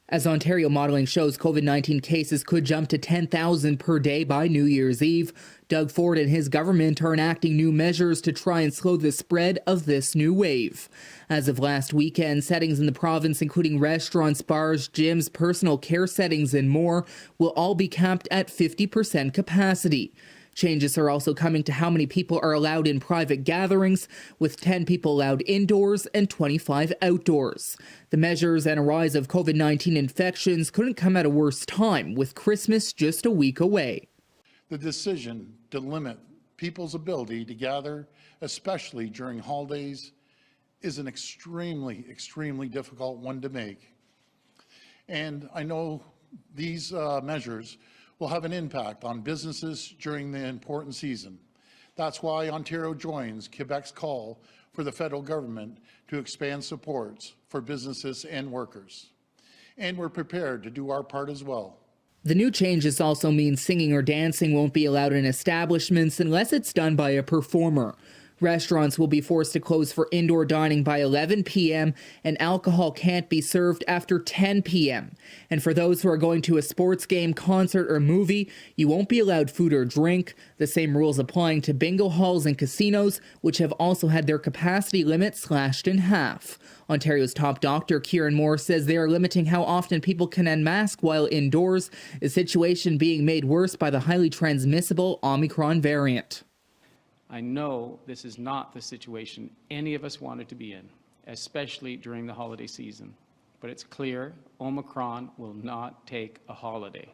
As Ontario modeling shows, COVID-19 cases could jump to 10,000 per day by New Year's Eve. Doug Ford and his government are enacting new measures to try and slow the spread of this new wave. As of last weekend, settings in the province, including restaurants, bars, gyms, personal care settings, and more, will all be capped at 50% capacity. Changes are also coming to how many people are allowed in private gatherings, with 10 people allowed indoors and 25 outdoors. The measures and a rise of COVID-19 infections couldn't come at a worse time, with Christmas just a week away. The decision to limit people's ability to gather, especially during holidays, is an extremely difficult one to make. And I know these measures will have an impact on businesses during the important season. That's why Ontario joins Quebec's call for the federal government to expand supports for businesses and workers. And we're prepared to do our part as well. The new changes also mean singing or dancing won't be allowed in establishments unless it's done by a performer. Restaurants will be forced to close for indoor dining by 11 p.m. and alcohol can't be served after 10 p.m. And for those who are going to a sports game, concert, or movie, you won't be allowed food or drink. The same rules applying to bingo halls and casinos, which have also had their capacity limit slashed in half. Ontario's top doctor, Kieran Moore, says they are limiting how often people can unmask while indoors, a situation being made worse by the highly transmissible Omicron variant. I know this is not the situation any of us wanted to be in, especially during the holiday season. But it's clear Omicron will not take a holiday.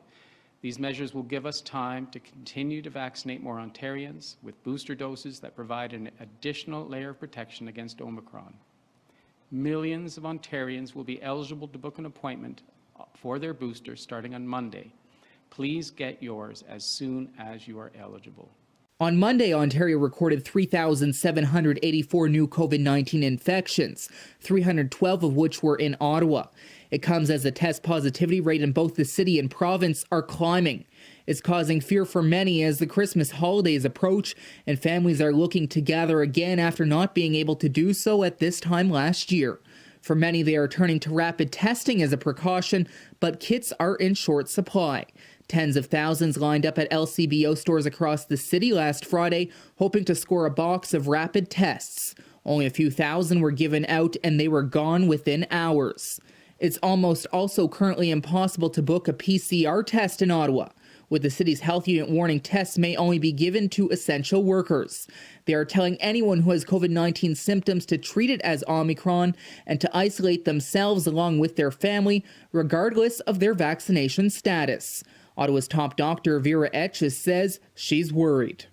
These measures will give us time to continue to vaccinate more Ontarians with booster doses that provide an additional layer of protection against Omicron. Millions of Ontarians will be eligible to book an appointment for their booster starting on Monday. Please get yours as soon as you are eligible. On Monday, Ontario recorded 3,784 new COVID-19 infections, 312 of which were in Ottawa. It comes as the test positivity rate in both the city and province are climbing. It's causing fear for many as the Christmas holidays approach and families are looking to gather again after not being able to do so at this time last year. For many, they are turning to rapid testing as a precaution, but kits are in short supply. Tens of thousands lined up at LCBO stores across the city last Friday, hoping to score a box of rapid tests. Only a few thousand were given out, and they were gone within hours. It's almost also currently impossible to book a PCR test in Ottawa, with the city's health unit warning tests may only be given to essential workers. They are telling anyone who has COVID-19 symptoms to treat it as Omicron and to isolate themselves along with their family, regardless of their vaccination status. Ottawa's top doctor, Vera Etches, says she's worried.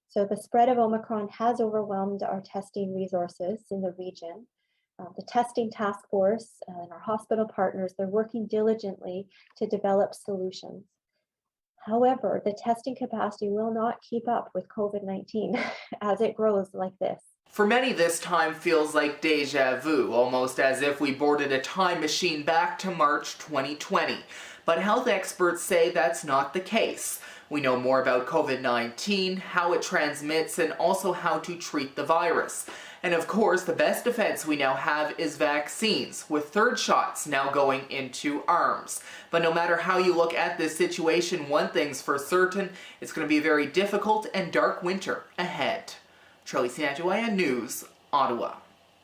So the spread of Omicron has overwhelmed our testing resources in the region. The testing task force and our hospital partners, they're working diligently to develop solutions. However, the testing capacity will not keep up with COVID-19 as it grows like this. For many, this time feels like deja vu, almost as if we boarded a time machine back to March 2020. But health experts say that's not the case. We know more about COVID-19, how it transmits, and also how to treat the virus. And of course, the best defense we now have is vaccines, with third shots now going into arms. But no matter how you look at this situation, one thing's for certain, it's going to be a very difficult and dark winter ahead. Charlie Sanjuaya News, Ottawa.